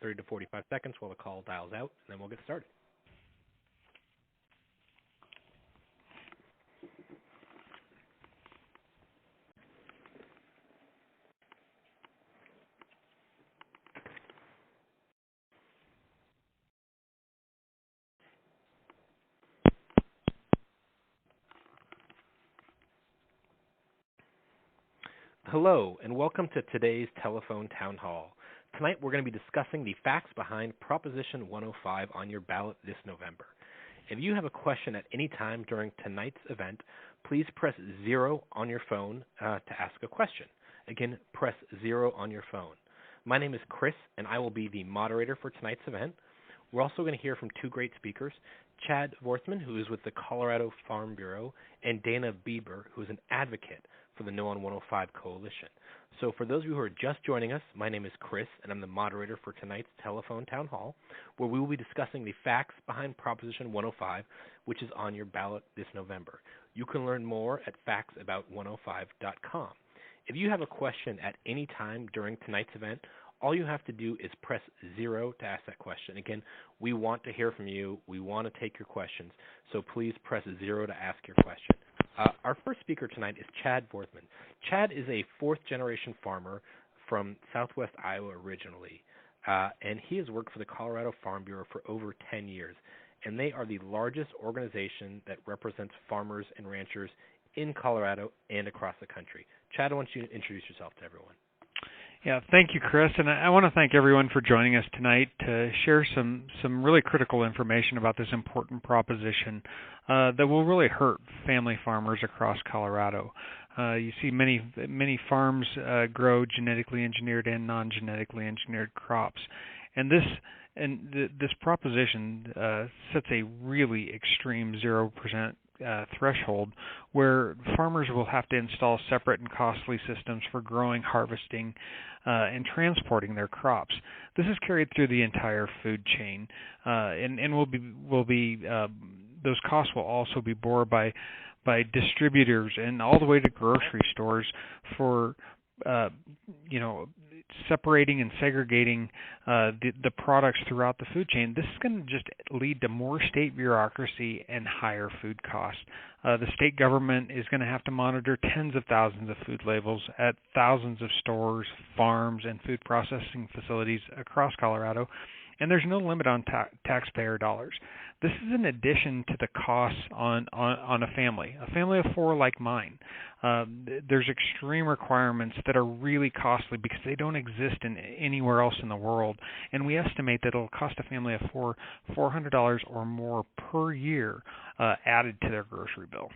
30 to 45 seconds while the call dials out, and then we'll get started. Hello, and welcome to today's Telephone Town Hall. Tonight we're going to be discussing the facts behind Proposition 105 on your ballot this November. If you have a question at any time during tonight's event, please press 0 on your phone to ask a question. Again, press 0 on your phone. My name is Chris, and I will be the moderator for tonight's event. We're also going to hear from two great speakers, Chad Vorthman, who is with the Colorado Farm Bureau, and Dana Bieber, who is an advocate for the No on 105 Coalition. So for those of you who are just joining us, my name is Chris, and I'm the moderator for tonight's Telephone Town Hall, where we will be discussing the facts behind Proposition 105, which is on your ballot this November. You can learn more at factsabout105.com. If you have a question at any time during tonight's event, all you have to do is press 0 to ask that question. Again, we want to hear from you. We want to take your questions. So please press 0 to ask your question. Our first speaker tonight is Chad Vorthman. Chad is a fourth-generation farmer from southwest Iowa originally, and he has worked for the Colorado Farm Bureau for over 10 years, and they are the largest organization that represents farmers and ranchers in Colorado and across the country. Chad, I want you to introduce yourself to everyone. Yeah, thank you, Chris, and I want to thank everyone for joining us tonight to share some really critical information about this important proposition that will really hurt family farmers across Colorado. You see many farms grow genetically engineered and non-genetically engineered crops, and this proposition sets a really extreme 0% threshold where farmers will have to install separate and costly systems for growing, harvesting, and transporting their crops. This is carried through the entire food chain, and will be those costs will also be borne by distributors and all the way to grocery stores for separating and segregating the products throughout the food chain. This is going to just lead to more state bureaucracy and higher food costs. The state government is going to have to monitor tens of thousands of food labels at thousands of stores, farms, and food processing facilities across Colorado, and there's no limit on taxpayer dollars. This is in addition to the costs on a family of four like mine. There's extreme requirements that are really costly because they don't exist anywhere else in the world, and we estimate that it'll cost a family of four $400 or more per year added to their grocery bill.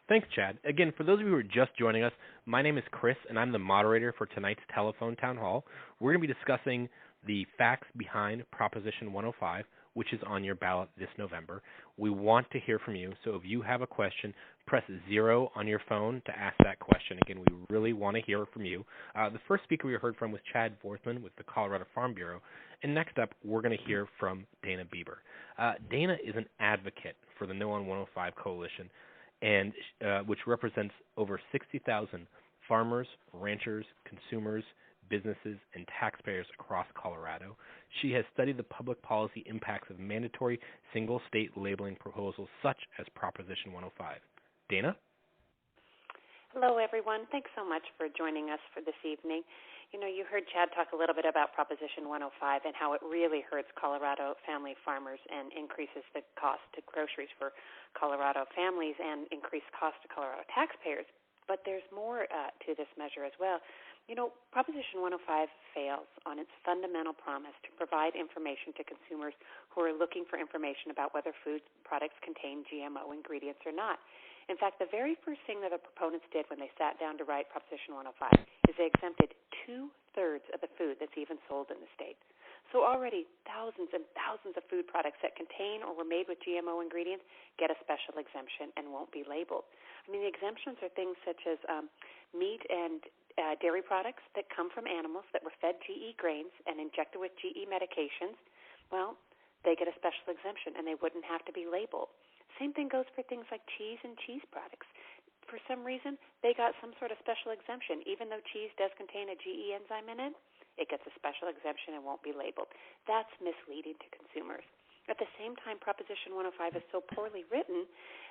Thanks, Chad. Again, for those of you who are just joining us, my name is Chris, and I'm the moderator for tonight's Telephone Town Hall. We're going to be discussing the facts behind Proposition 105, which is on your ballot this November. We want to hear from you, so if you have a question, press 0 on your phone to ask that question. Again, we really want to hear from you. The first speaker we heard from was Chad Vorthman with the Colorado Farm Bureau, and next up, we're going to hear from Dana Bieber. Dana is an advocate for the No on 105 Coalition, and which represents over 60,000 farmers, ranchers, consumers, businesses, and taxpayers across Colorado. She has studied the public policy impacts of mandatory single-state labeling proposals such as Proposition 105. Dana? Hello, everyone. Thanks so much for joining us for this evening. You heard Chad talk a little bit about Proposition 105 and how it really hurts Colorado family farmers and increases the cost to groceries for Colorado families and increased cost to Colorado taxpayers. But there's more to this measure as well. Proposition 105 fails on its fundamental promise to provide information to consumers who are looking for information about whether food products contain GMO ingredients or not. In fact, the very first thing that the proponents did when they sat down to write Proposition 105 is they exempted 2/3 of the food that's even sold in the state. So already thousands and thousands of food products that contain or were made with GMO ingredients get a special exemption and won't be labeled. The exemptions are things such as meat and dairy products that come from animals that were fed GE grains and injected with GE medications. Well, they get a special exemption and they wouldn't have to be labeled. Same thing goes for things like cheese and cheese products. For some reason, they got some sort of special exemption, even though cheese does contain a GE enzyme in it. it gets a special exemption and won't be labeled. That's misleading to consumers. At the same time, Proposition 105 is so poorly written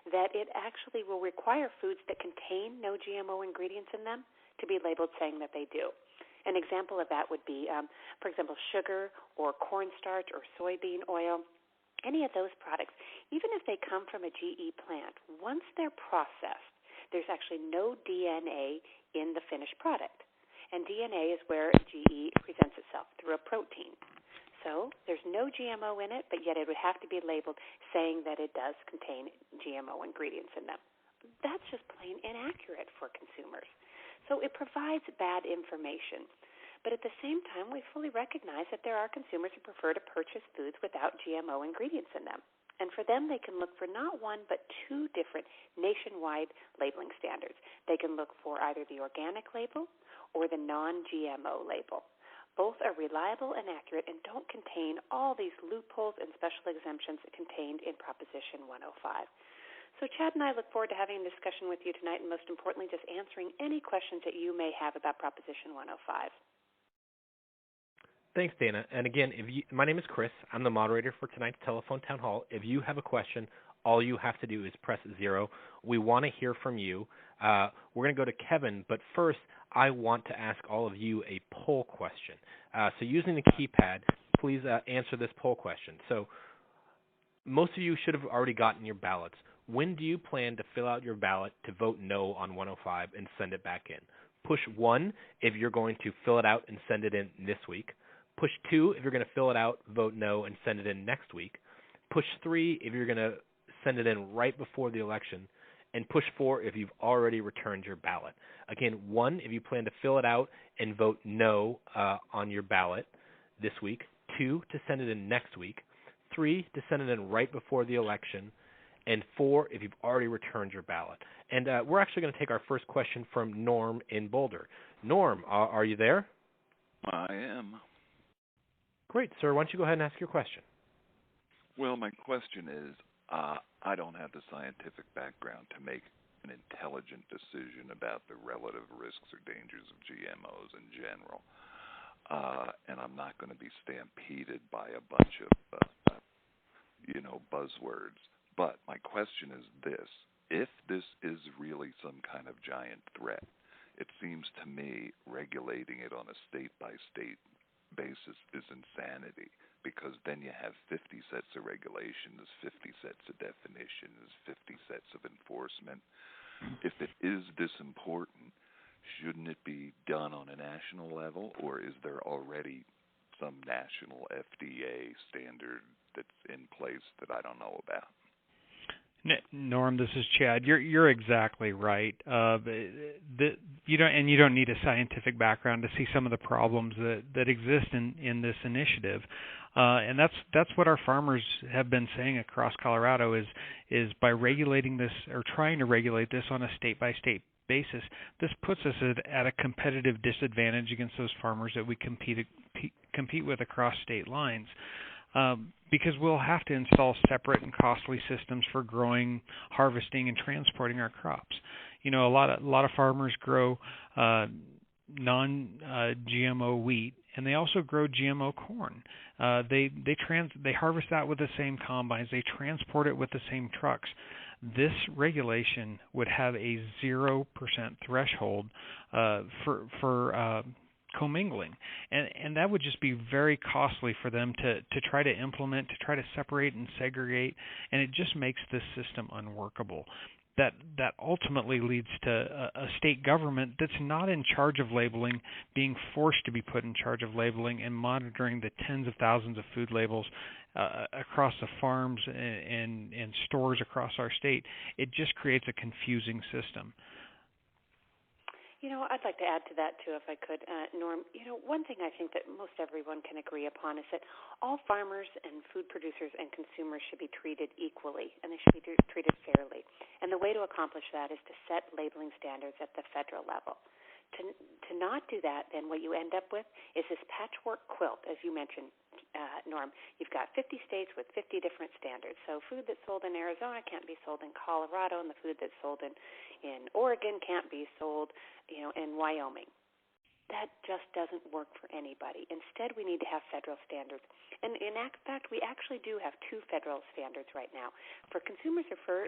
that it actually will require foods that contain no GMO ingredients in them to be labeled saying that they do. An example of that would be, for example, sugar or cornstarch or soybean oil. Any of those products, even if they come from a GE plant, once they're processed, there's actually no DNA in the finished product. And DNA is where GE presents itself through a protein. So there's no GMO in it, but yet it would have to be labeled saying that it does contain GMO ingredients in them. That's just plain inaccurate for consumers. So it provides bad information. But at the same time, we fully recognize that there are consumers who prefer to purchase foods without GMO ingredients in them. And for them, they can look for not one but two different nationwide labeling standards. They can look for either the organic label or the non-GMO label. Both are reliable and accurate and don't contain all these loopholes and special exemptions contained in Proposition 105. So Chad and I look forward to having a discussion with you tonight and most importantly, just answering any questions that you may have about Proposition 105. Thanks, Dana. And again, my name is Chris. I'm the moderator for tonight's telephone town hall. If you have a question, all you have to do is press 0. We want to hear from you. We're going to go to Kevin, but first, I want to ask all of you a poll question. So using the keypad, please answer this poll question. So most of you should have already gotten your ballots. When do you plan to fill out your ballot to vote no on 105 and send it back in? Push 1 if you're going to fill it out and send it in this week. Push 2 if you're going to fill it out, vote no, and send it in next week. Push 3 if you're going to send it in right before the election. And push 4 if you've already returned your ballot. Again, 1 if you plan to fill it out and vote no on your ballot this week. 2 to send it in next week. 3 to send it in right before the election. And 4 if you've already returned your ballot. And we're actually going to take our first question from Norm in Boulder. Norm, are you there? I am. Great, sir. Why don't you go ahead and ask your question? Well, my question is, I don't have the scientific background to make an intelligent decision about the relative risks or dangers of GMOs in general. And I'm not going to be stampeded by a bunch of, buzzwords. But my question is this. If this is really some kind of giant threat, it seems to me regulating it on a state-by-state basis is insanity, because then you have 50 sets of regulations, 50 sets of definitions, 50 sets of enforcement. If it is this important, shouldn't it be done on a national level, or is there already some national FDA standard that's in place that I don't know about? Norm, this is Chad. You're exactly right. You don't need a scientific background to see some of the problems that exist in this initiative, and that's what our farmers have been saying across Colorado is by regulating this or trying to regulate this on a state by state basis, this puts us at a competitive disadvantage against those farmers that we compete with across state lines. Because we'll have to install separate and costly systems for growing, harvesting, and transporting our crops. A lot of farmers grow non-GMO wheat, and they also grow GMO corn. They harvest that with the same combines. They transport it with the same trucks. This regulation would have a 0% threshold for commingling, and that would just be very costly for them to try to implement, to try to separate and segregate, and it just makes this system unworkable. That ultimately leads to a state government that's not in charge of labeling being forced to be put in charge of labeling and monitoring the tens of thousands of food labels across the farms and stores across our state. It just creates a confusing system. I'd like to add to that, too, if I could, Norm. One thing I think that most everyone can agree upon is that all farmers and food producers and consumers should be treated equally, and they should be treated fairly. And the way to accomplish that is to set labeling standards at the federal level. To not do that, then what you end up with is this patchwork quilt, as you mentioned, Norm. You've got 50 states with 50 different standards. So food that's sold in Arizona can't be sold in Colorado, and the food that's sold in Oregon can't be sold, in Wyoming. that just doesn't work for anybody. Instead, we need to have federal standards. And in fact, we actually do have two federal standards right now. For consumers who prefer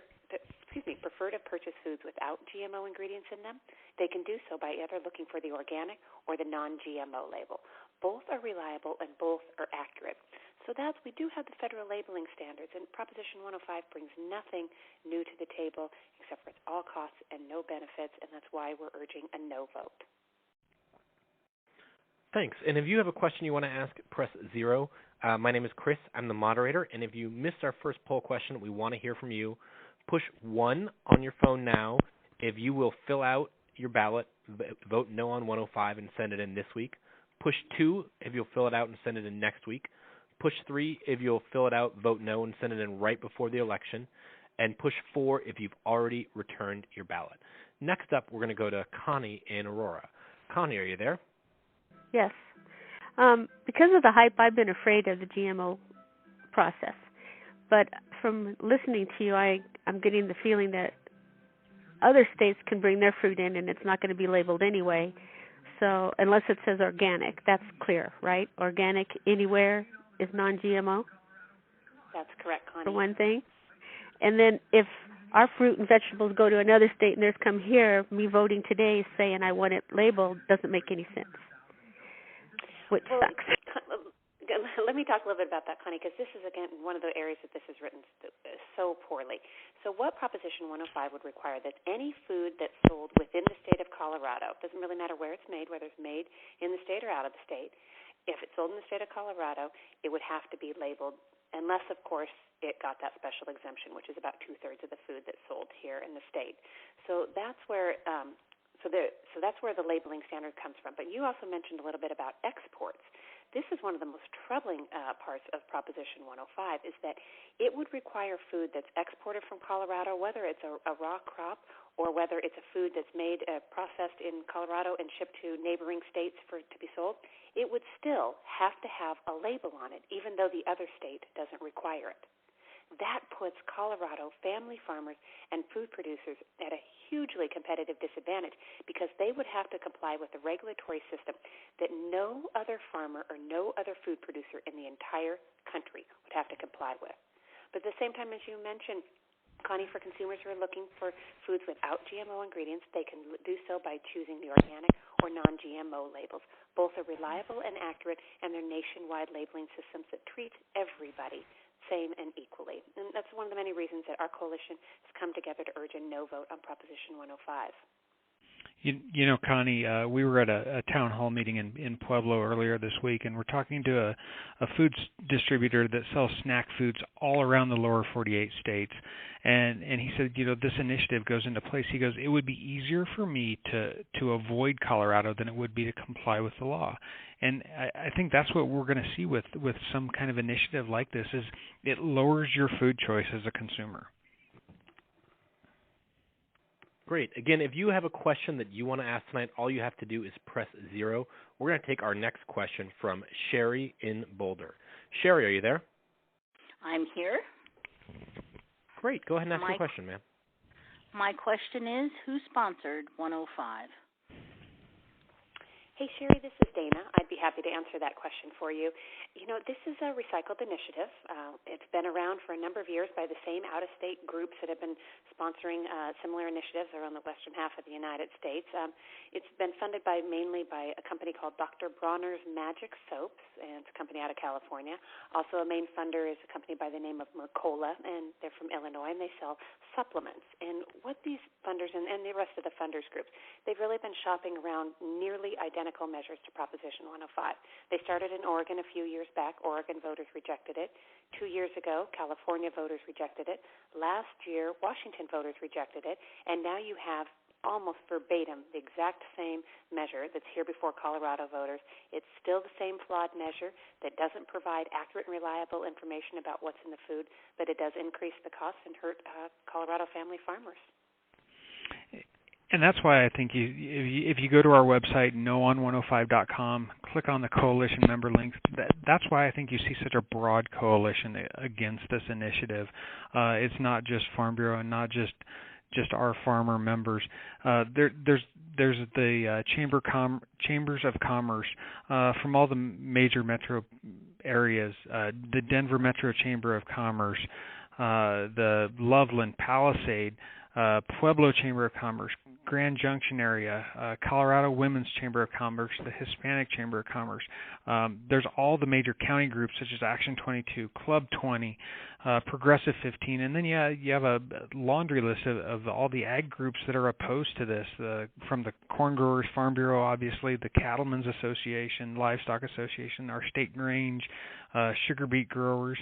to purchase foods without GMO ingredients in them, they can do so by either looking for the organic or the non-GMO label. Both are reliable and both are accurate. So we do have the federal labeling standards, and Proposition 105 brings nothing new to the table except for it's all costs and no benefits, and that's why we're urging a no vote. Thanks. And if you have a question you want to ask, press 0. My name is Chris. I'm the moderator. And if you missed our first poll question, we want to hear from you. Push 1 on your phone now if you will fill out your ballot, vote no on 105 and send it in this week. Push 2 if you'll fill it out and send it in next week. Push 3 if you'll fill it out, vote no, and send it in right before the election. And push 4 if you've already returned your ballot. Next up, we're going to go to Connie in Aurora. Connie, are you there? Yes. Because of the hype, I've been afraid of the GMO process. But from listening to you, I'm getting the feeling that other states can bring their fruit in and it's not going to be labeled anyway. So unless it says organic, that's clear, right? Organic anywhere is non-GMO? That's correct, Connie. For one thing. And then if our fruit and vegetables go to another state and theirs come here, me voting today saying I want it labeled doesn't make any sense. Which sucks. Let me talk a little bit about that, Connie, because this is, again, one of the areas that this is written so poorly. So what Proposition 105 would require, that any food that's sold within the state of Colorado, doesn't really matter where it's made, whether it's made in the state or out of the state, if it's sold in the state of Colorado, it would have to be labeled, unless, of course, it got that special exemption, which is about 2/3 of the food that's sold here in the state. So that's where that's where the labeling standard comes from. But you also mentioned a little bit about exports. This is one of the most troubling parts of Proposition 105 is that it would require food that's exported from Colorado, whether it's a raw crop or whether it's a food that's made, processed in Colorado and shipped to neighboring states to be sold. It would still have to have a label on it, even though the other state doesn't require it. That puts Colorado family farmers and food producers at a hugely competitive disadvantage because they would have to comply with a regulatory system that no other farmer or no other food producer in the entire country would have to comply with. But at the same time, as you mentioned, Connie, for consumers who are looking for foods without GMO ingredients, they can do so by choosing the organic or non-GMO labels. Both are reliable and accurate, and they're nationwide labeling systems that treat everybody same and equally. And that's one of the many reasons that our coalition has come together to urge a no vote on Proposition 105. You know, Connie, we were at a town hall meeting in Pueblo earlier this week, and we're talking to a food distributor that sells snack foods all around the lower 48 states. And he said, you know, this initiative goes into place. He goes, it would be easier for me to avoid Colorado than it would be to comply with the law. And I think that's what we're going to see with some kind of initiative like this, is it lowers your food choice as a consumer. Great. Again, if you have a question that you want to ask tonight, all you have to do is press 0. We're going to take our next question from Sherry in Boulder. Sherry, are you there? I'm here. Great. Go ahead and ask your question, ma'am. My question is, who sponsored 105? Hey, Sherry, this is Dana. I'd be happy to answer that question for you. You know, this is a recycled initiative. It's been around for a number of years by the same out-of-state groups that have been sponsoring similar initiatives around the western half of the United States. It's been funded mainly by a company called Dr. Bronner's Magic Soaps, and it's a company out of California. Also, a main funder is a company by the name of Mercola, and they're from Illinois, and they sell supplements. And what these funders and the rest of the funders groups, they've really been shopping around nearly identical measures to Proposition 105. They started in Oregon a few years back. Oregon voters rejected it. 2 years ago, California voters rejected it. Last year, Washington voters rejected it. And now you have almost verbatim the exact same measure that's here before Colorado voters. It's still the same flawed measure that doesn't provide accurate and reliable information about what's in the food, but it does increase the costs and hurt Colorado family farmers. And that's why I think if you go to our website, noon105.com, click on the coalition member link, that's why I think you see such a broad coalition against this initiative. It's not just Farm Bureau and not just our farmer members. There's there's the chambers of commerce from all the major metro areas, the Denver Metro Chamber of Commerce, the Loveland, Palisade, Pueblo Chamber of Commerce, Grand Junction area, Colorado Women's Chamber of Commerce, the Hispanic Chamber of Commerce. There's all the major county groups such as Action 22, Club 20, Progressive 15, and then you have a laundry list of all the ag groups that are opposed to this, from the Corn Growers Farm Bureau, obviously, the Cattlemen's Association, Livestock Association, our state range, sugar beet growers.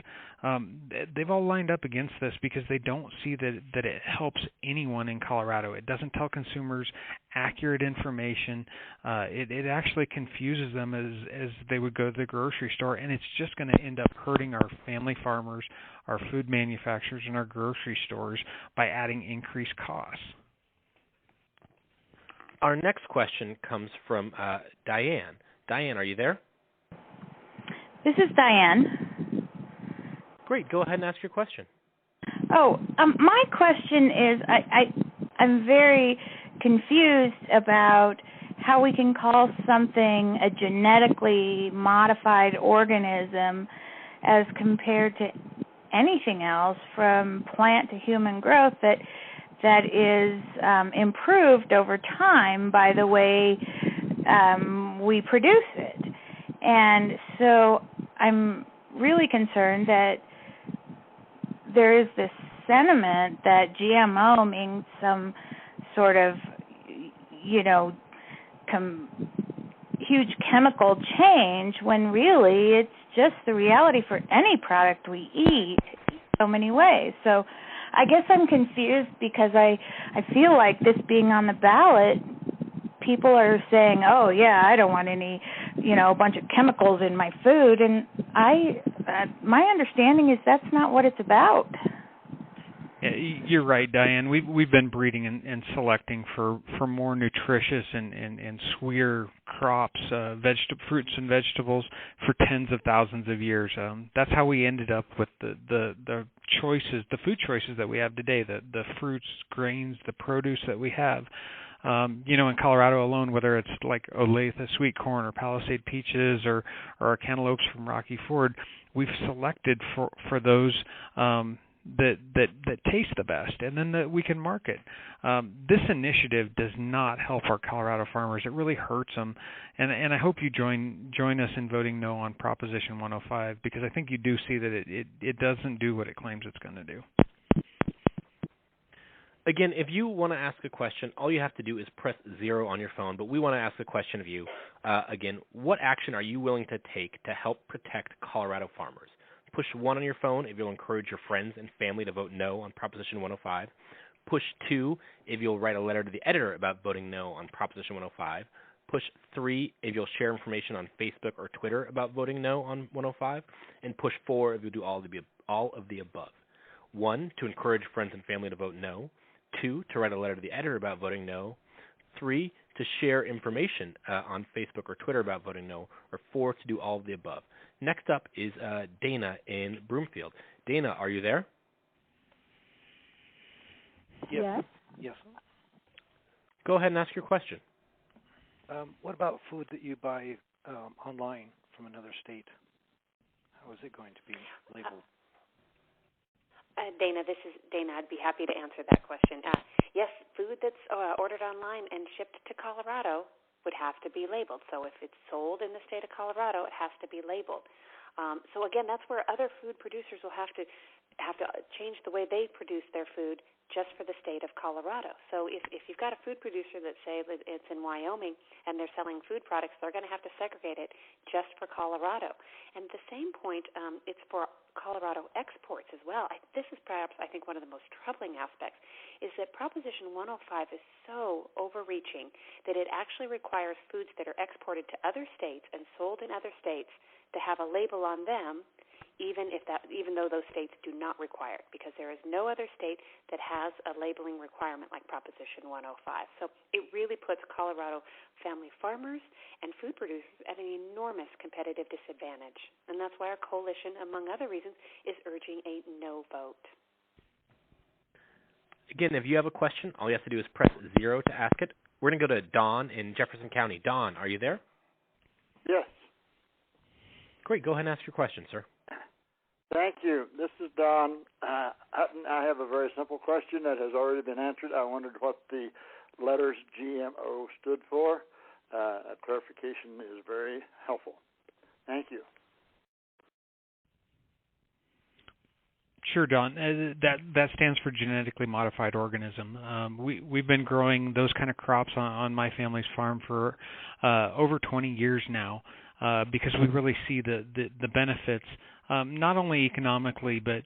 They've all lined up against this because they don't see that it helps anyone in Colorado. It doesn't tell consumers accurate information. It actually confuses them as they would go to the grocery store, and it's just going to end up hurting our family farmers, our food manufacturers, and our grocery stores by adding increased costs. Our next question comes from Diane. Diane, are you there? This is Diane. Great. Go ahead and ask your question. My question is, I'm very confused about how we can call something a genetically modified organism as compared to anything else from plant to human growth that is improved over time by the way we produce it. And so I'm really concerned that there is this sentiment that GMO means some sort of, huge chemical change when really it's just the reality for any product we eat in so many ways. So I guess I'm confused because I feel like this being on the ballot, people are saying, oh, yeah, I don't want any, a bunch of chemicals in my food. And my understanding is that's not what it's about. Yeah, you're right, Diane. We've been breeding and selecting for more nutritious and sweeter crops, fruits and vegetables for tens of thousands of years. That's how we ended up with the choices, the food choices that we have today, the fruits, grains, the produce that we have. In Colorado alone, whether it's like Olathe sweet corn or Palisade peaches or our cantaloupes from Rocky Ford, we've selected for those that taste the best, and then that we can market. This initiative does not help our Colorado farmers. It really hurts them, and I hope you join us in voting no on Proposition 105, because I think you do see that it doesn't do what it claims it's going to do. Again, if you want to ask a question, all you have to do is press 0 on your phone, but we want to ask a question of you. Again, what action are you willing to take to help protect Colorado farmers? Push 1 on your phone if you'll encourage your friends and family to vote no on Proposition 105. Push 2 if you'll write a letter to the editor about voting no on Proposition 105. Push 3 if you'll share information on Facebook or Twitter about voting no on 105. And push 4 if you'll do all of the above. 1, to encourage friends and family to vote no. 2, to write a letter to the editor about voting no. 3, to share information on Facebook or Twitter about voting no. Or 4, to do all of the above. Next up is Dana in Broomfield. Dana, are you there? Yes. Go ahead and ask your question. What about food that you buy online from another state? How is it going to be labeled? Dana, this is Dana. I'd be happy to answer that question. Yes, food that's ordered online and shipped to Colorado would have to be labeled. So if it's sold in the state of Colorado, it has to be labeled. So again, that's where other food producers will have to change the way they produce their food just for the state of Colorado. So if you've got a food producer that say it's in Wyoming and they're selling food products, they're going to have to segregate it just for Colorado. And at the same point, it's for Colorado exports as well. This is perhaps, I think, one of the most troubling aspects, is that Proposition 105 is so overreaching that it actually requires foods that are exported to other states and sold in other states to have a label on them, even though those states do not require it, because there is no other state that has a labeling requirement like Proposition 105. So it really puts Colorado family farmers and food producers at an enormous competitive disadvantage. And that's why our coalition, among other reasons, is urging a no vote. Again, if you have a question, all you have to do is press 0 to ask it. We're going to go to Don in Jefferson County. Don, are you there? Yes. Great. Go ahead and ask your question, sir. Thank you. This is Don. I have a very simple question that has already been answered. I wondered what the letters GMO stood for. A clarification is very helpful. Thank you. Sure, Don. That stands for genetically modified organism. We've been growing those kind of crops on my family's farm for over 20 years now, because we really see the benefits, not only economically but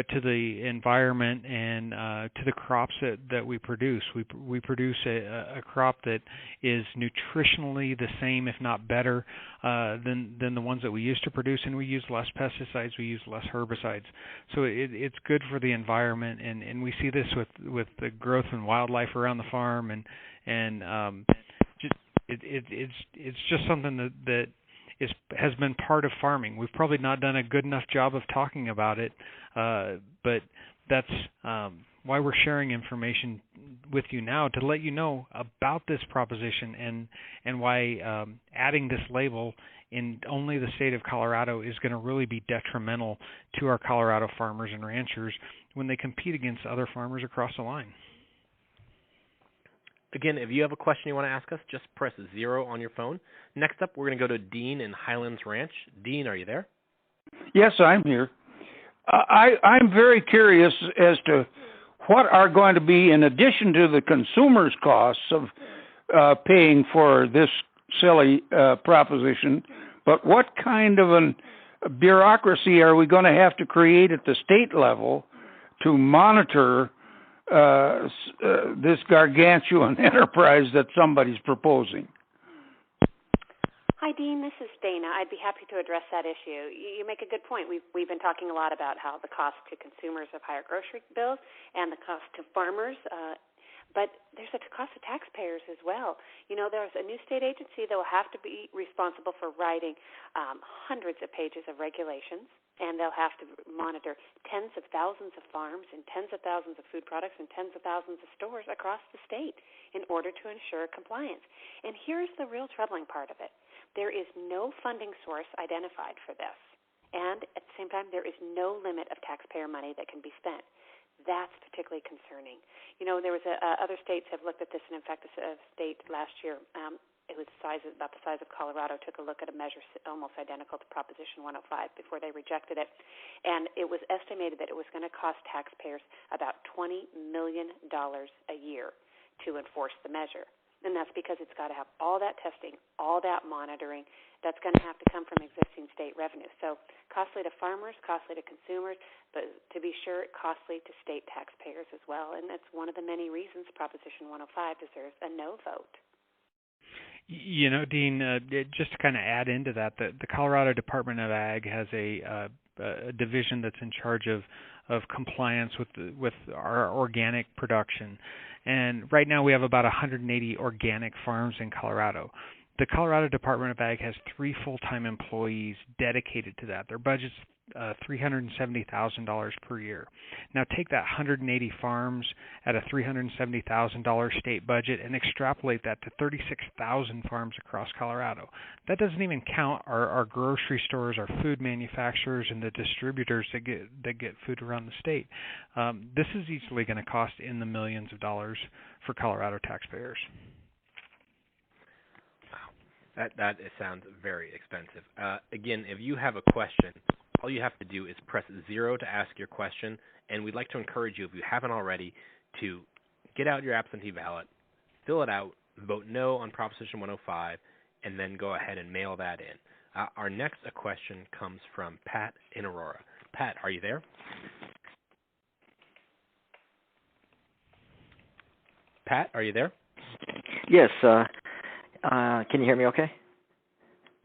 to the environment and to the crops that we produce. We produce a crop that is nutritionally the same, if not better, than the ones that we used to produce, and we use less pesticides, we use less herbicides. So it's good for the environment, and we see this with the growth in wildlife around the farm, and it's just something that has been part of farming. We've probably not done a good enough job of talking about it, but that's why we're sharing information with you now, to let you know about this proposition and why adding this label in only the state of Colorado is going to really be detrimental to our Colorado farmers and ranchers when they compete against other farmers across the line. Again, if you have a question you want to ask us, just press 0 on your phone. Next up, we're going to go to Dean in Highlands Ranch. Dean, are you there? Yes, I'm here. I'm very curious as to what are going to be, in addition to the consumer's costs of paying for this silly proposition, but what kind of a bureaucracy are we going to have to create at the state level to monitor this gargantuan enterprise that somebody's proposing? Hi, Dean. This is Dana. I'd be happy to address that issue. You make a good point. We've been talking a lot about how the cost to consumers of higher grocery bills and the cost to farmers, but there's a cost to taxpayers as well. You know, there's a new state agency that will have to be responsible for writing hundreds of pages of regulations, and they'll have to monitor tens of thousands of farms and tens of thousands of food products and tens of thousands of stores across the state in order to ensure compliance. And here's the real troubling part of it. There is no funding source identified for this. And at the same time, there is no limit of taxpayer money that can be spent. That's particularly concerning. You know, there was other states have looked at this, and in fact, a state last year, it was about the size of Colorado, took a look at a measure almost identical to Proposition 105 before they rejected it. And it was estimated that it was going to cost taxpayers about $20 million a year to enforce the measure. And that's because it's got to have all that testing, all that monitoring. That's going to have to come from existing state revenue. So costly to farmers, costly to consumers, but to be sure, costly to state taxpayers as well. And that's one of the many reasons Proposition 105 deserves a no vote. You know, Dean, just to kind of add into that, the Colorado Department of Ag has a division that's in charge of compliance with our organic production. And right now we have about 180 organic farms in Colorado. The Colorado Department of Ag has 3 full-time employees dedicated to that. Their budget's $370,000 per year. Now take that 180 farms at a $370,000 state budget and extrapolate that to 36,000 farms across Colorado. That doesn't even count our grocery stores, our food manufacturers, and the distributors that get food around the state. This is easily going to cost in the millions of dollars for Colorado taxpayers. Wow, that sounds very expensive. Again, if you have a question, all you have to do is press 0 to ask your question, and we'd like to encourage you, if you haven't already, to get out your absentee ballot, fill it out, vote no on Proposition 105, and then go ahead and mail that in. Our next question comes from Pat in Aurora. Pat, are you there? Pat, are you there? Yes. Can you hear me okay?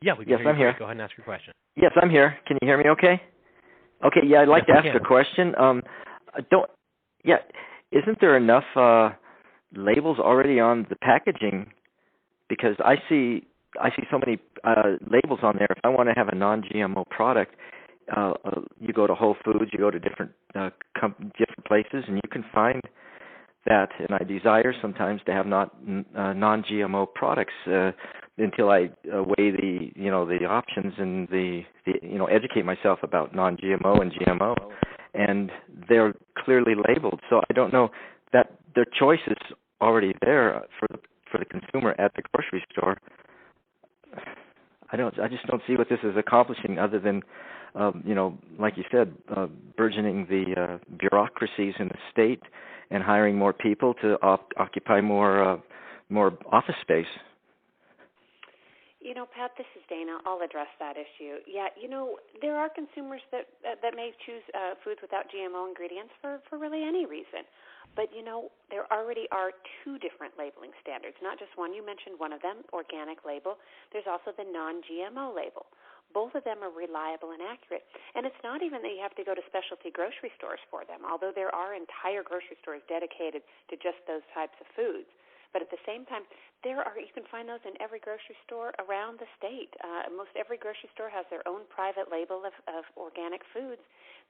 Yeah, we can hear you. I'm here. Go ahead and ask your question. Yes, I'm here. Can you hear me okay? Okay, yeah, I'd like to ask a question. Isn't there enough labels already on the packaging? Because I see so many labels on there. If I want to have a non-GMO product, you go to Whole Foods, you go to different places, and you can find that, and I desire sometimes to have non-GMO products until I weigh the options and the educate myself about non-GMO and GMO, and they're clearly labeled. So I don't know that their choice is already there for the consumer at the grocery store. I just don't see what this is accomplishing other than, like you said, burgeoning the bureaucracies in the state and hiring more people to occupy more office space. Pat, this is Dana. I'll address that issue. Yeah, there are consumers that may choose foods without GMO ingredients for really any reason. But, there already are two different labeling standards, not just one. You mentioned one of them, organic label. There's also the non-GMO label. Both of them are reliable and accurate. And it's not even that you have to go to specialty grocery stores for them, although there are entire grocery stores dedicated to just those types of foods. But at the same time, you can find those in every grocery store around the state. Most every grocery store has their own private label of organic foods.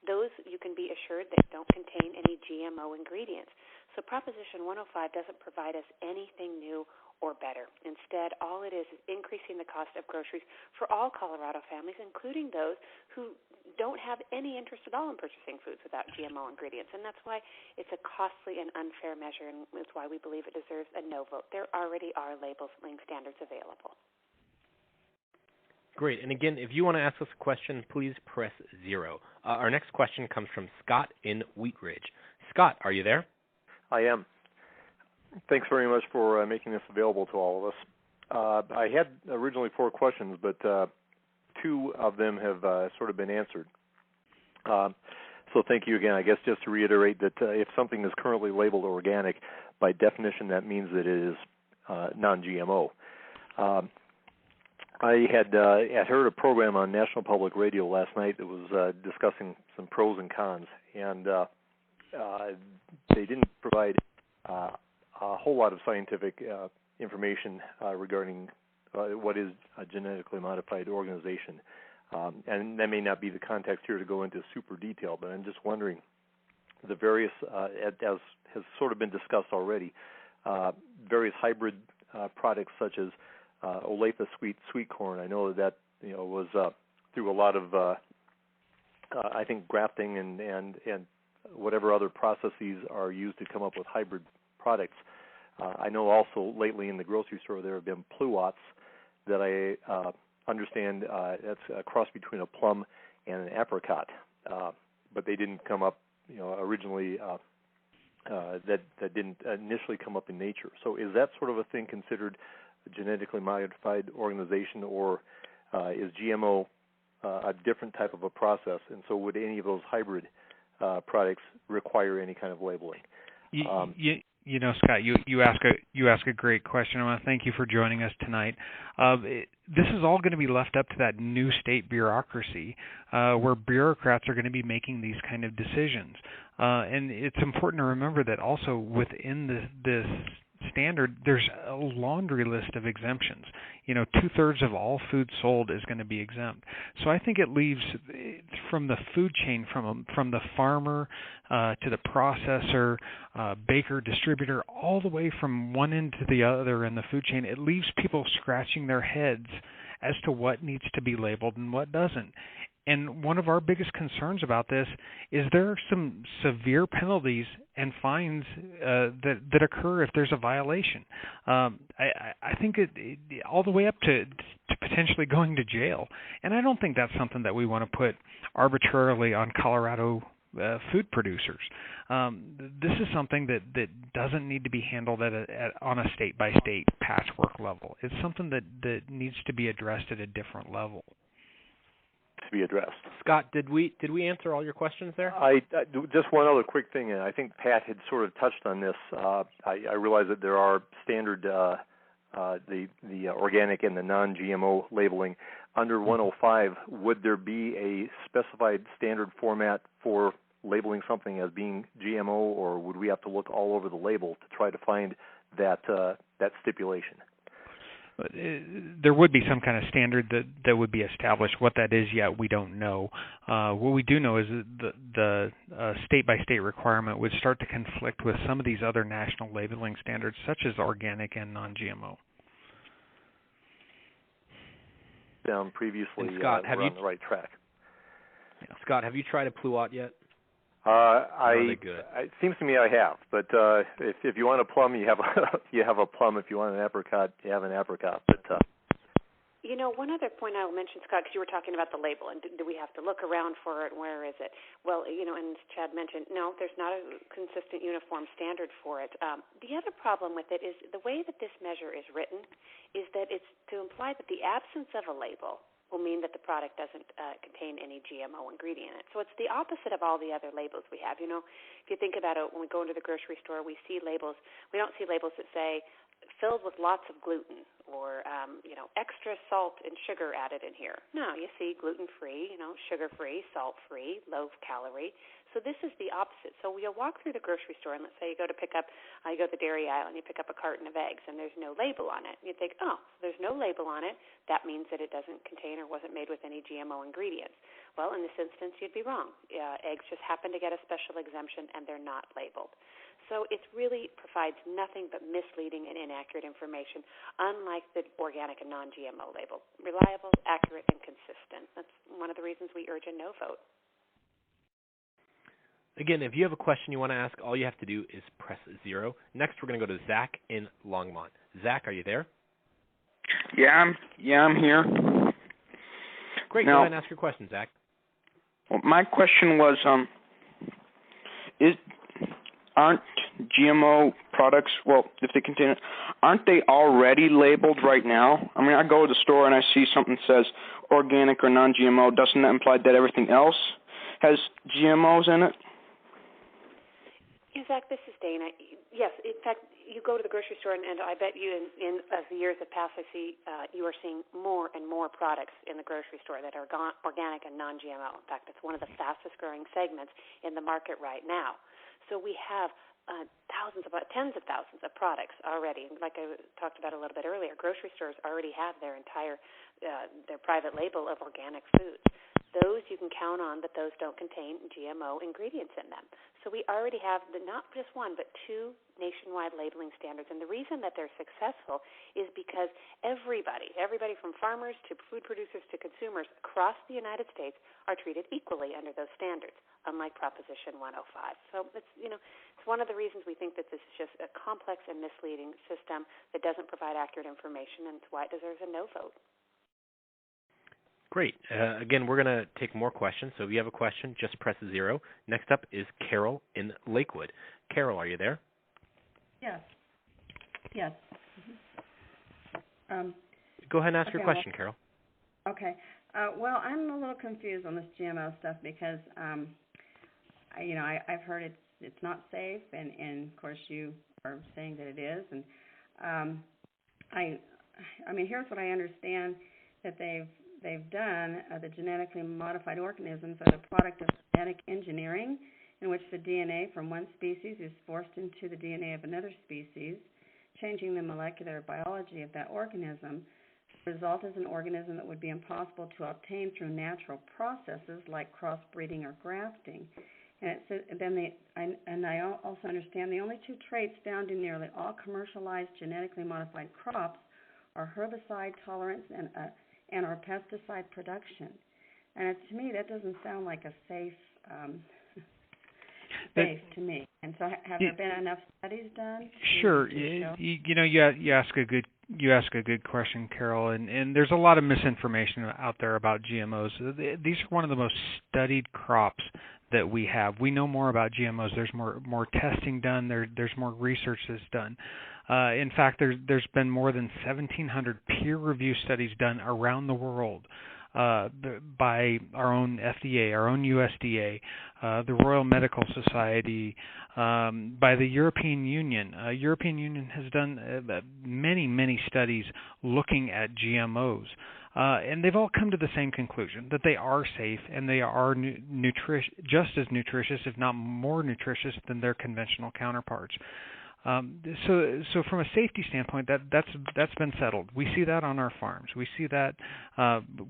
Those you can be assured they don't contain any GMO ingredients. So Proposition 105 doesn't provide us anything new or better. Instead, all it is increasing the cost of groceries for all Colorado families, including those who don't have any interest at all in purchasing foods without GMO ingredients. And that's why it's a costly and unfair measure, and that's why we believe it deserves a no vote. There already are labeling standards available. Great. And again, if you want to ask us a question, please press 0. Our next question comes from Scott in Wheat Ridge. Scott, are you there? I am. Thanks very much for making this available to all of us. I had originally 4 questions, but 2 of them have sort of been answered. So thank you again. I guess just to reiterate that if something is currently labeled organic, by definition that means that it is non-GMO. I had heard a program on National Public Radio last night that was discussing some pros and cons, and they didn't provide a whole lot of scientific information regarding what is a genetically modified organization. And that may not be the context here to go into super detail, but I'm just wondering the various, as has sort of been discussed already, various hybrid products such as Olathe sweet corn. I know that was through a lot of I think grafting and whatever other processes are used to come up with hybrid products. I know also lately in the grocery store there have been pluots that I understand that's a cross between a plum and an apricot, but they didn't come up originally. That didn't initially come up in nature. So is that sort of a thing considered a genetically modified organization, or is GMO a different type of a process? And so would any of those hybrid products require any kind of labeling? Scott, you ask a great question. I want to thank you for joining us tonight. This is all going to be left up to that new state bureaucracy, where bureaucrats are going to be making these kind of decisions. And it's important to remember that also within this standard, there's a laundry list of exemptions. 2/3 of all food sold is going to be exempt. So I think it leaves from the food chain, from the farmer to the processor, baker, distributor, all the way from one end to the other in the food chain, it leaves people scratching their heads as to what needs to be labeled and what doesn't. And one of our biggest concerns about this is there are some severe penalties and fines that occur if there's a violation. I think it all the way up to potentially going to jail. And I don't think that's something that we want to put arbitrarily on Colorado food producers. This is something that doesn't need to be handled on a state-by-state patchwork level. It's something that needs to be addressed at a different level. To be addressed. Scott, did we answer all your questions there? I just one other quick thing, and I think Pat had sort of touched on this. I realize that there are standard the organic and the non-GMO labeling. Under 105, would there be a specified standard format for labeling something as being GMO, or would we have to look all over the label to try to find that stipulation? there would be some kind of standard that would be established. What that is yet, we don't know. What we do know is that the state-by-state requirement would start to conflict with some of these other national labeling standards, such as organic and non-GMO. Down previously, and Scott, we're on the right track. Yeah. Scott, have you tried a Pluot yet? Are they good? It seems to me I have, but if you want a plum, you have you have a plum. If you want an apricot, you have an apricot. But you know, one other point I'll mention, Scott, because you were talking about the label, and do we have to look around for it? Where is it? Well, you know, and Chad mentioned, no, there's not a consistent, uniform standard for it. The other problem with it is the way that this measure is written is that it's to imply that the absence of a label will mean that the product doesn't contain any GMO ingredient in it. So it's the opposite of all the other labels we have. You know, if you think about it, when we go into the grocery store, we see labels. We don't see labels that say filled with lots of gluten or, you know, extra salt and sugar added in here. No, you see gluten-free, you know, sugar-free, salt-free, low-calorie. So this is the opposite. So you'll walk through the grocery store, and let's say you go to pick up, you go to the dairy aisle, and you pick up a carton of eggs, and there's no label on it. You think, oh, there's no label on it. That means that it doesn't contain or wasn't made with any GMO ingredients. Well, in this instance, you'd be wrong. Eggs just happen to get a special exemption, and they're not labeled. So it really provides nothing but misleading and inaccurate information, unlike the organic and non-GMO label. Reliable, accurate, and consistent. That's one of the reasons we urge a no vote. Again, if you have a question you want to ask, all you have to do is press 0. Next, we're going to go to Zach in Longmont. Zach, are you there? Yeah, I'm here. Great. Now, go ahead and ask your question, Zach. Well, my question was, aren't GMO products, well, if they contain it, aren't they already labeled right now? I mean, I go to the store and I see something that says organic or non-GMO. Doesn't that imply that everything else has GMOs in it? Yeah, Zach, this is Dana. Yes, in fact, you go to the grocery store, and I bet you in as the years have passed, I see you are seeing more and more products in the grocery store that are organic and non-GMO. In fact, it's one of the fastest-growing segments in the market right now. So we have tens of thousands of products already. Like I talked about a little bit earlier, grocery stores already have their entire their private label of organic foods. Those you can count on that those don't contain GMO ingredients in them. So we already have not just one, but 2 nationwide labeling standards. And the reason that they're successful is because everybody from farmers to food producers to consumers across the United States are treated equally under those standards, unlike Proposition 105. So it's one of the reasons we think that this is just a complex and misleading system that doesn't provide accurate information, and it's why it deserves a no vote. Great. Again, we're going to take more questions. So if you have a question, just press 0. Next up is Carol in Lakewood. Carol, are you there? Yes. Mm-hmm. Go ahead and ask your question, Carol. Okay. Well, I'm a little confused on this GMO stuff because, I've heard it's not safe, and of course you are saying that it is, and I mean, here's what I understand that they've done. The genetically modified organisms are the product of genetic engineering, in which the DNA from one species is forced into the DNA of another species, changing the molecular biology of that organism. The result is an organism that would be impossible to obtain through natural processes like crossbreeding or grafting. And I also understand the only 2 traits found in nearly all commercialized genetically modified crops are herbicide tolerance and or pesticide production. And to me, that doesn't sound like a safe space to me. And so, have there been enough studies done? Sure. You ask a good question, Carol. And there's a lot of misinformation out there about GMOs. These are one of the most studied crops that we have. We know more about GMOs. There's more testing done. There's more research that's done. In fact, there's been more than 1,700 peer-reviewed studies done around the world by our own FDA, our own USDA, the Royal Medical Society, by the European Union. European Union has done many studies looking at GMOs. And they've all come to the same conclusion, that they are safe and they are just as nutritious, if not more nutritious, than their conventional counterparts. So from a safety standpoint, that's been settled. We see that on our farms. We see that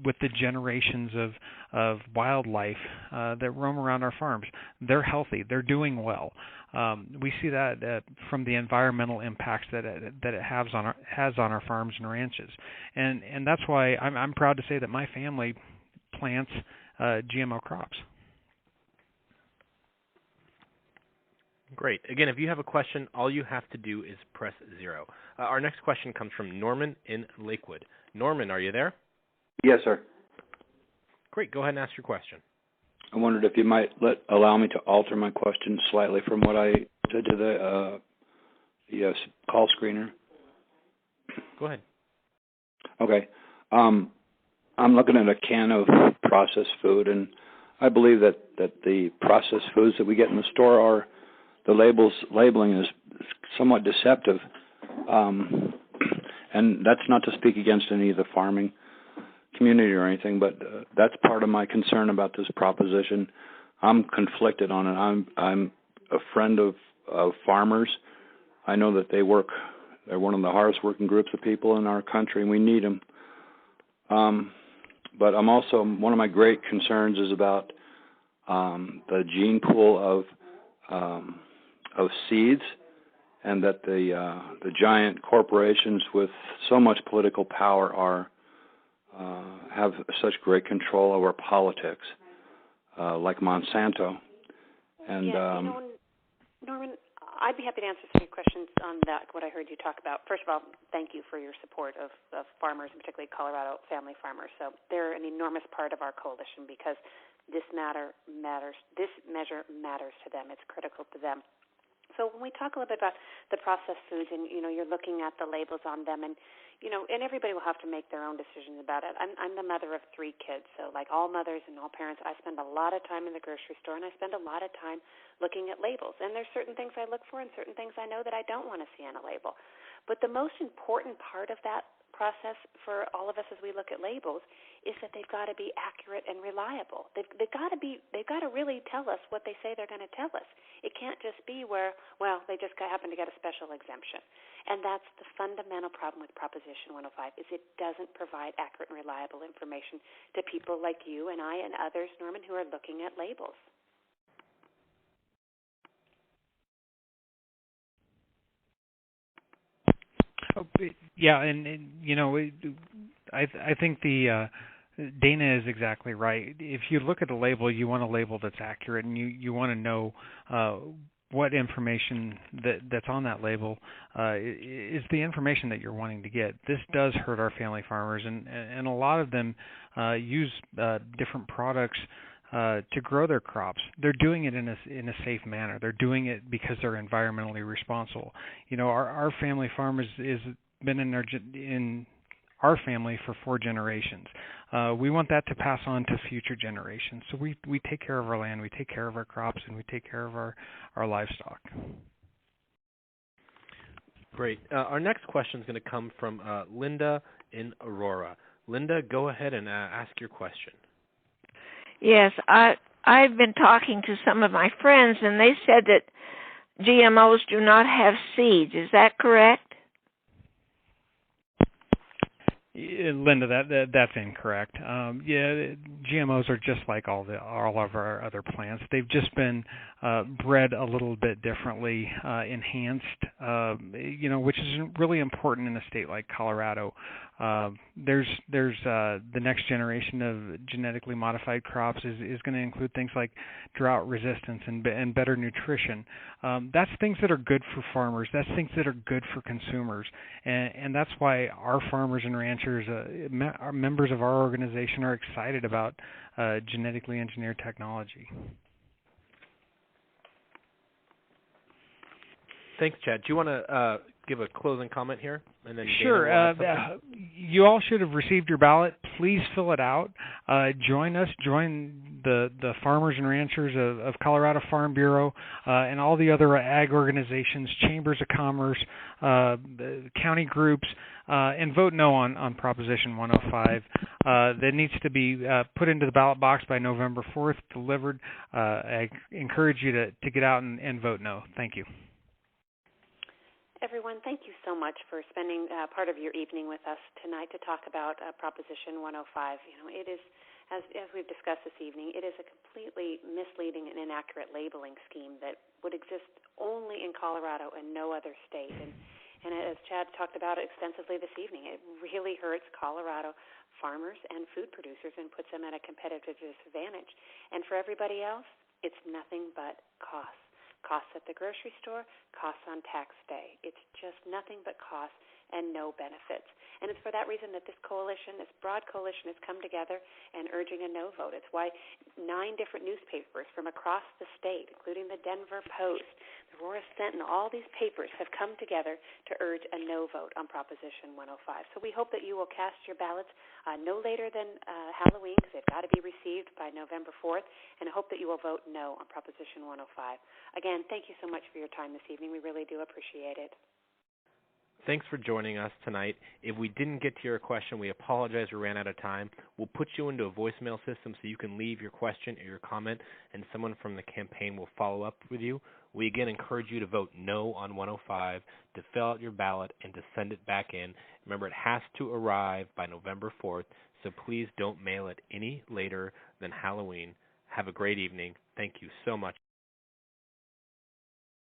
with the generations of wildlife that roam around our farms. They're healthy. They're doing well. We see that from the environmental impacts that it has on our farms and ranches, and that's why I'm proud to say that my family plants GMO crops. Great. Again, if you have a question, all you have to do is press 0. Our next question comes from Norman in Lakewood. Norman, are you there? Yes, sir. Great. Go ahead and ask your question. I wondered if you might allow me to alter my question slightly from what I said to the call screener. Go ahead. Okay. I'm looking at a can of processed food, and I believe that the processed foods that we get in the store are the labeling is somewhat deceptive, and that's not to speak against any of the farming community or anything, but that's part of my concern about this proposition. I'm conflicted on it. I'm a friend of farmers. I know that they're one of the hardest working groups of people in our country, and we need them. But I'm also, one of my great concerns is about the gene pool of seeds, and that the giant corporations with so much political power have such great control over politics, like Monsanto. And Norman, I'd be happy to answer some questions on that, what I heard you talk about. First of all, thank you for your support of farmers, and particularly Colorado family farmers. So they're an enormous part of our coalition because this measure matters to them. It's critical to them. So when we talk a little bit about the processed foods, and you're looking at the labels on them, and and everybody will have to make their own decisions about it. I'm the mother of 3 kids, so like all mothers and all parents, I spend a lot of time in the grocery store, and I spend a lot of time looking at labels. And there's certain things I look for, and certain things I know that I don't want to see on a label. But the most important part of that process for all of us as we look at labels is that they've got to be accurate and reliable. They've got to really tell us what they say they're going to tell us. It can't just be where, well, they just happen to get a special exemption. And that's the fundamental problem with Proposition 105 is it doesn't provide accurate and reliable information to people like you and I and others, Norman, who are looking at labels. Yeah, and I think Dana is exactly right. If you look at a label, you want a label that's accurate, and you want to know what information that's on that label is the information that you're wanting to get. This does hurt our family farmers, and a lot of them use different products to grow their crops. They're doing it in a safe manner. They're doing it because they're environmentally responsible. Our family farm has been in our family for 4 generations. We want that to pass on to future generations. So we take care of our land, we take care of our crops, and we take care of our livestock. Great. Our next question is going to come from Linda in Aurora. Linda, go ahead and ask your question. Yes, I've been talking to some of my friends, and they said that GMOs do not have seeds. Is that correct? Linda, that's incorrect. GMOs are just like all of our other plants. They've just been bred a little bit differently, enhanced, which is really important in a state like Colorado. There's the next generation of genetically modified crops is going to include things like drought resistance and better nutrition. That's things that are good for farmers. That's things that are good for consumers, and that's why our farmers and ranchers, our members of our organization, are excited about genetically engineered technology. Thanks, Chad. Do you want to give a closing comment here? And then sure. You all should have received your ballot. Please fill it out. Join us. Join the farmers and ranchers of Colorado Farm Bureau and all the other ag organizations, chambers of commerce, county groups, and vote no on Proposition 105. That needs to be put into the ballot box by November 4th, delivered. I encourage you to get out and vote no. Thank you. Everyone, thank you so much for spending part of your evening with us tonight to talk about Proposition 105. It is, as we've discussed this evening, it is a completely misleading and inaccurate labeling scheme that would exist only in Colorado and no other state. And as Chad talked about extensively this evening, it really hurts Colorado farmers and food producers and puts them at a competitive disadvantage. And for everybody else, it's nothing but costs. Costs at the grocery store, costs on tax day. It's just nothing but costs and no benefits. And it's for that reason that this coalition, this broad coalition, has come together and urging a no vote. It's why 9 different newspapers from across the state, including the Denver Post, the Aurora Sentinel, all these papers have come together to urge a no vote on Proposition 105. So we hope that you will cast your ballots no later than Halloween, because they've got to be received by November 4th, and I hope that you will vote no on Proposition 105. Again, thank you so much for your time this evening. We really do appreciate it. Thanks for joining us tonight. If we didn't get to your question, we apologize. We ran out of time. We'll put you into a voicemail system so you can leave your question or your comment, and someone from the campaign will follow up with you. We again encourage you to vote no on 105, to fill out your ballot, and to send it back in. Remember, it has to arrive by November 4th, so please don't mail it any later than Halloween. Have a great evening. Thank you so much.